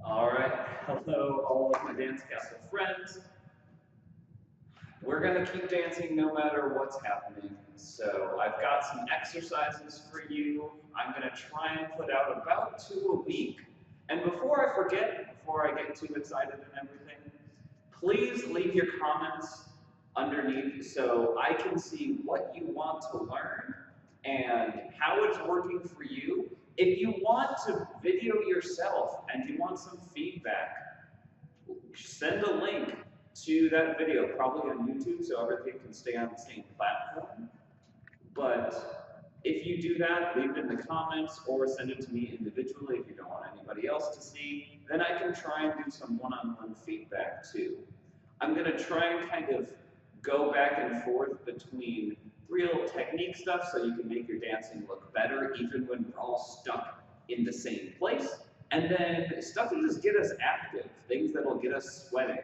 All right, hello all of my Dance Castle friends. We're gonna keep dancing no matter what's happening. So I've got some exercises for you. I'm gonna try and put out about 2 a week. And before I forget, before I get too excited and everything, please leave your comments underneath so I can see what you want to learn and how it's working for you. If you want to video yourself and you want some feedback, send a link to that video, probably on YouTube, so everything can stay on the same platform. But if you do that, leave it in the comments or send it to me individually if you don't want anybody else to see. Then I can try and do some one-on-one feedback too. I'm going to try and kind of go back and forth between real technique stuff so you can make your dancing look better even when we're all stuck in the same place. And then stuff to just get us active, things that'll get us sweating.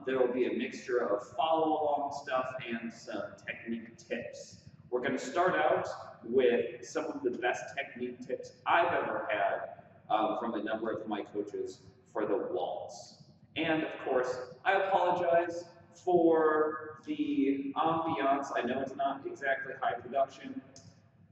There will be a mixture of follow-along stuff and some technique tips. We're going to start out with some of the best technique tips I've ever had from a number of my coaches for the waltz. And of course, I apologize for the ambiance. I know it's not exactly high production.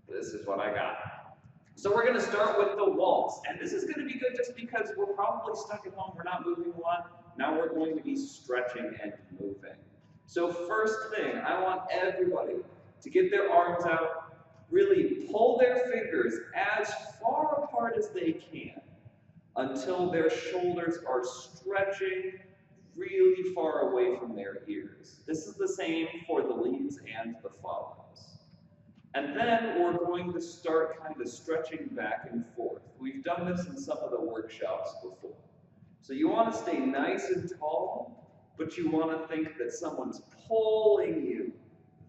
This is what I got. So we're going to start with the waltz. And this is going to be good just because we're probably stuck at home. We're not moving a lot. Now we're going to be stretching and moving. So first thing, I want everybody to get their arms out, really pull their fingers as far apart as they can until their shoulders are stretching really far away from their ears. This is the same for the leads and the follows. And then we're going to start kind of stretching back and forth. We've done this in some of the workshops before. So you want to stay nice and tall, but you want to think that someone's pulling you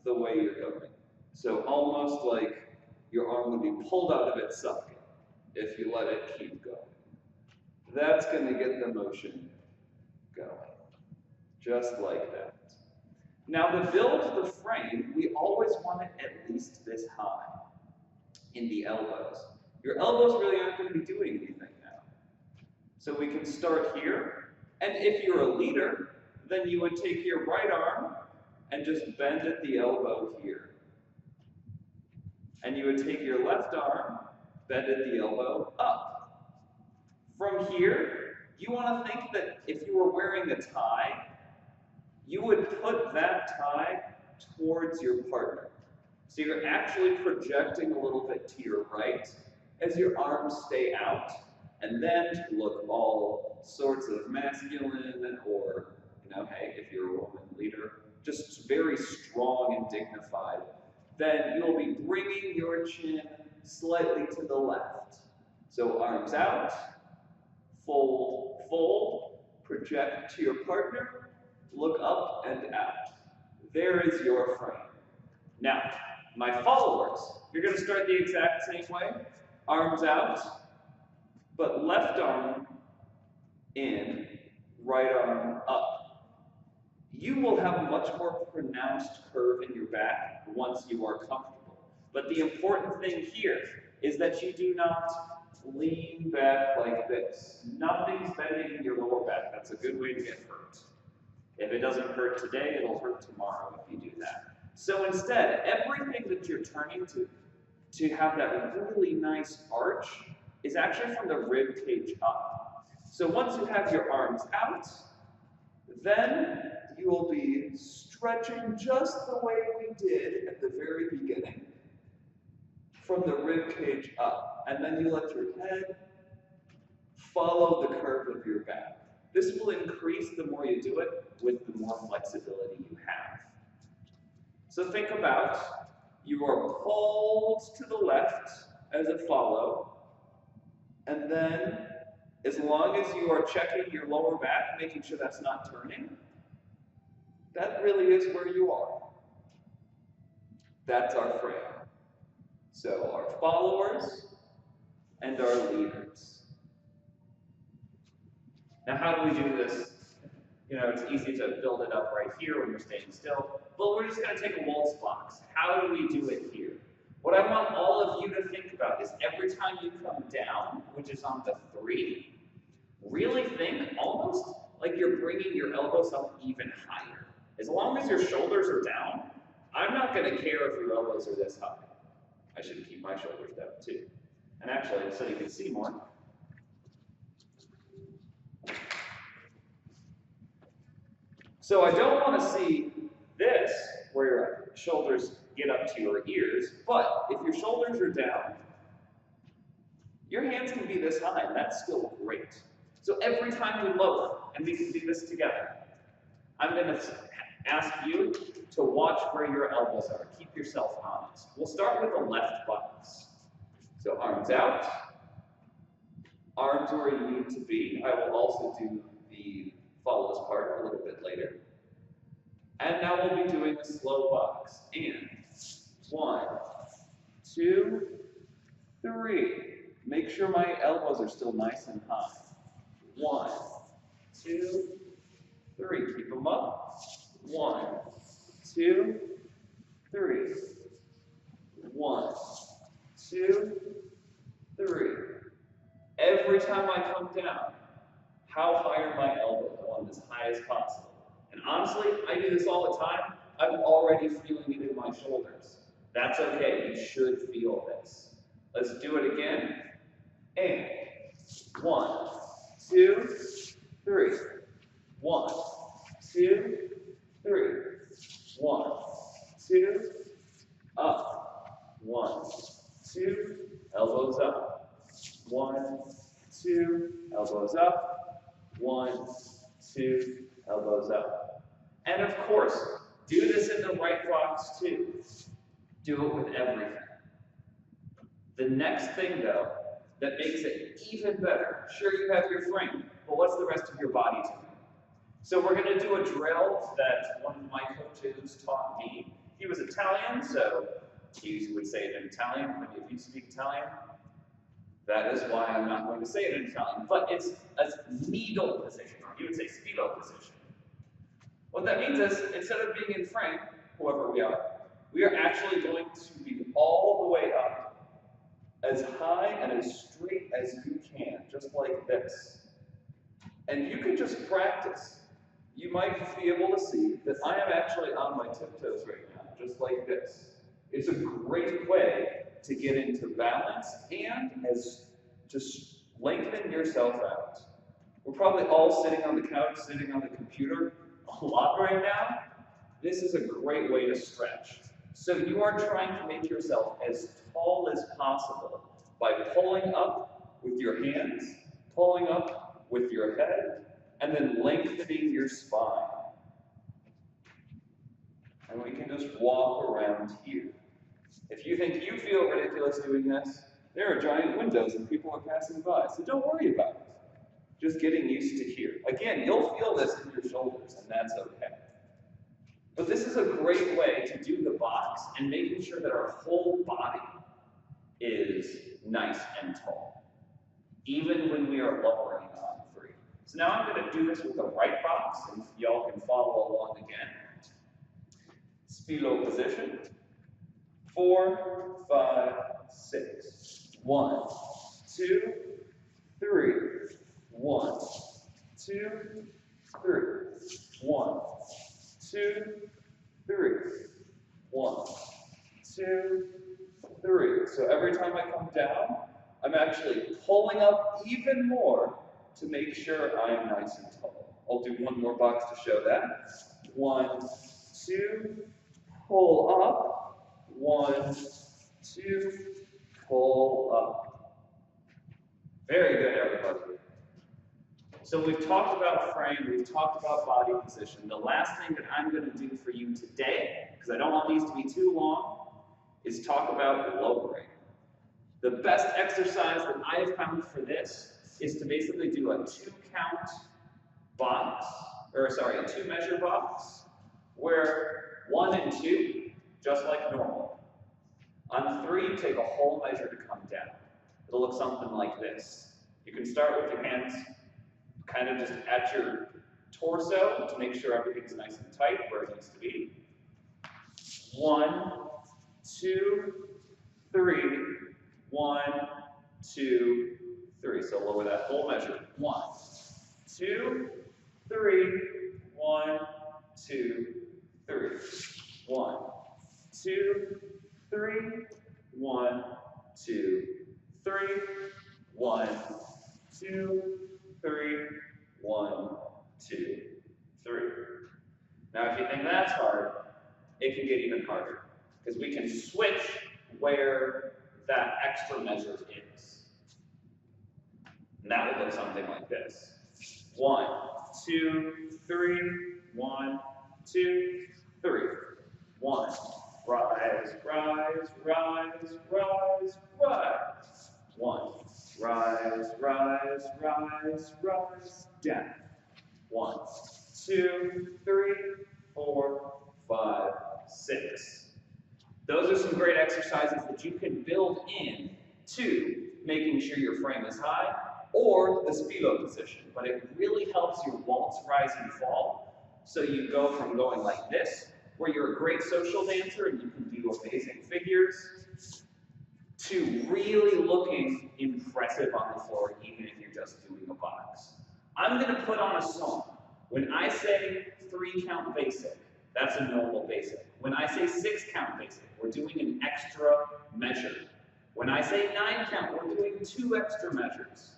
the way you're going. So almost like your arm would be pulled out of its socket if you let it keep going. That's going to get the motion going, just like that. Now to build the frame, we always want it at least this high in the elbows. Your elbows really aren't going to be doing anything now. So we can start here, and if you're a leader, then you would take your right arm and just bend at the elbow here. And you would take your left arm, bend at the elbow up. From here, you want to think that if you were wearing a tie, you would put that tie towards your partner. So you're actually projecting a little bit to your right as your arms stay out, and then look all sorts of masculine, or, hey, if you're a woman leader, just very strong and dignified. Then you'll be bringing your chin slightly to the left. So arms out, fold, fold, project to your partner, look up and out. There is your frame. Now, my followers, you're going to start the exact same way. Arms out, but left arm in, right arm up. You will have a much more pronounced curve in your back once you are comfortable. But the important thing here is that you do not lean back like this. Nothing's bending in your lower back. That's a good way to get hurt. If it doesn't hurt today, it'll hurt tomorrow if you do that. So instead, everything that you're turning to have that really nice arch is actually from the rib cage up. So once you have your arms out, then you will be stretching just the way we did at the very beginning, from the rib cage up. And then you let your head follow the curve of your back. This will increase the more you do it with the more flexibility you have. So think about, you are pulled to the left as a follow, and then as long as you are checking your lower back, making sure that's not turning, that really is where you are. That's our frame. So our followers and our leaders. Now how do we do this? It's easy to build it up right here when you're staying still, but we're just going to take a waltz box. How do we do it here? What I want all of you to think about is every time you come down, which is on the 3, really your elbows up even higher. As long as your shoulders are down, I'm not going to care if your elbows are this high. I should keep my shoulders down too. And actually, so you can see more. So I don't want to see this, where your shoulders get up to your ears, but if your shoulders are down, your hands can be this high, and that's still great. So every time we lower, and we can do this together, I'm going to ask you to watch where your elbows are. Keep yourself honest. We'll start with the left box. So arms out, arms where you need to be. I will also do the follows part a little bit later. And now we'll be doing a slow box. And 1, 2, 3. Make sure my elbows are still nice and high. 1, 2, 3. Keep them up. 1, 2, 3. 1, 2, 3. Every time I come down, how high are my elbows? I want them as high as possible. And honestly, I do this all the time. I'm already feeling it in my shoulders. That's okay. You should feel this. Let's do it again. And 1, 2, 3. 1, 2, 3. 1, 2, up. 1, 2, elbows up. 1, 2, elbows up. 1, 2, elbows up. And of course, do this in the right box too. Do it with everything. The next thing though, that makes it even better, sure you have your frame, but what's the rest of your body doing? So we're going to do a drill that one of my coaches taught me. He was Italian, so he would say it in Italian. Many of you speak Italian. That is why I'm not going to say it in Italian, but it's a needle position, or you would say spilo position. What that means is, instead of being in frame, whoever we are actually going to be all the way up, as high and as straight as you can, just like this. And you can just practice. You might be able to see that I am actually on my tiptoes right now, just like this. It's a great way to get into balance and as just lengthen yourself out. We're probably all sitting on the couch, sitting on the computer a lot right now. This is a great way to stretch. So you are trying to make yourself as tall as possible by pulling up with your hands, pulling up with your head, and then lengthening your spine. And we can just walk around here. If you think you feel ridiculous doing this, there are giant windows and people are passing by, so don't worry about it. Just getting used to here. Again, you'll feel this in your shoulders, and that's okay. But this is a great way to do the box and making sure that our whole body is nice and tall, even when we are lowering on 3. So now I'm going to do this with the right box, and y'all can follow along again. Spilo position. 4, 5, 6. 1, 2, 3. 1, 2, 3. 1, 2, 3. 1, 2, 3. So every time I come down, I'm actually pulling up even more to make sure I am nice and tall. I'll do one more box to show that. 1, 2, pull up. 1, 2, pull up. Very good, everybody. So we've talked about frame, we've talked about body position. The last thing that I'm going to do for you today, because I don't want these to be too long, is talk about lowering. The best exercise that I have found for this is to basically do a 2-count box, or sorry, a 2-measure box, where 1 and 2, just like normal. On 3, take a whole measure to come down. It'll look something like this. You can start with your hands kind of just at your torso to make sure everything's nice and tight where it needs to be. 1, 2, 3. 1, 2, 3. So lower that whole measure. 1, 2, 3. 2, 3, 1, 2, 3. Now, if you think that's hard, it can get even harder because we can switch where that extra measure is. And that would look something like this. 1, 2, 3, 1, 2, 3. 1. Rise, rise, rise, rise, rise. 1. Rise, rise, rise, rise, down. 1, 2, 3, 4, 5, 6. Those are some great exercises that you can build in to making sure your frame is high or the spilo position. But it really helps your waltz rise and fall. So you go from going like this, where you're a great social dancer and you can do amazing figures, to really looking impressive on the floor, even if you're just doing a box. I'm going to put on a song. When I say 3 count basic, that's a normal basic. When I say 6 count basic, we're doing an extra measure. When I say 9 count, we're doing 2 extra measures.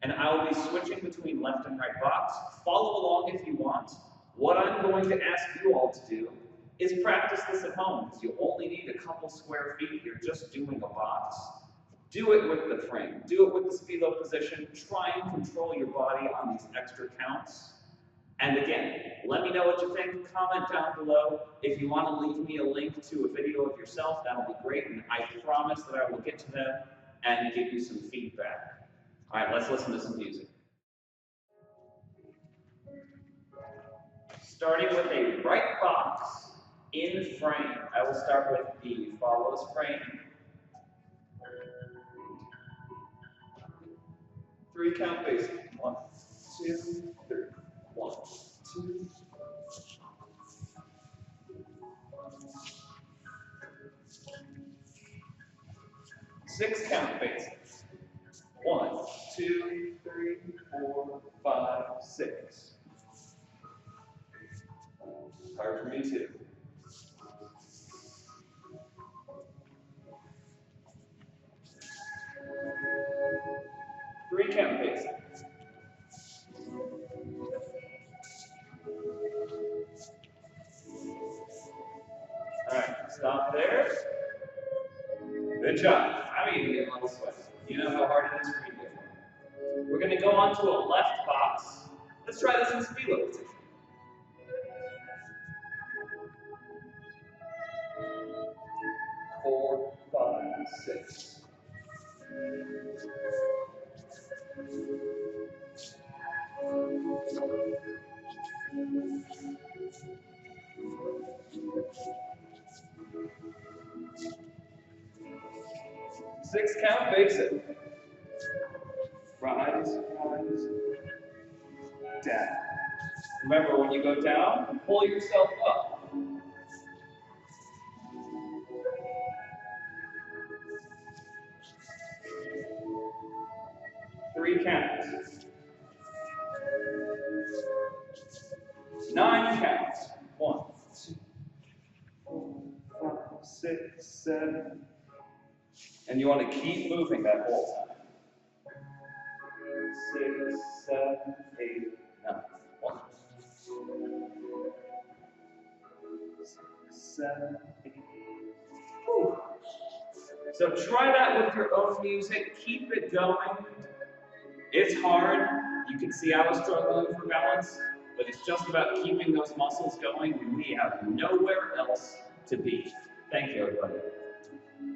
And I'll be switching between left and right box. Follow along if you want. What I'm going to ask you all to do is practice this at home, because you only need a couple square feet. You're just doing a box. Do it with the frame. Do it with the spilo position. Try and control your body on these extra counts. And again, let me know what you think. Comment down below. If you want to leave me a link to a video of yourself, that'll be great. And I promise that I will get to them and give you some feedback. All right, let's listen to some music. Starting with a right box in frame. I will start with the follows frame. 3 count basic. 1, 2, 3. 1, 2. 6 count basics. 1, 2, 3, 4, 5, 6. Hard for me too. 3 count basics. All right, stop there. Good job. I'm even getting a little sweaty. You know how hard it is for me to get one. We're going to go on to a left box. Let's try this in spilo position. 4, 5, 6. 6 count basic. Rise, rise, down. Remember, when you go down, pull yourself up. 3 counts. 9 counts. 1, 2, 4, 5, 6, 7. And you want to keep moving that whole time. 6, 7, 8, 9. 1, 6, 7, 8. Whew. So try that with your own music. Keep it going. It's hard. You can see I was struggling for balance, but it's just about keeping those muscles going, and we have nowhere else to be. Thank you, everybody.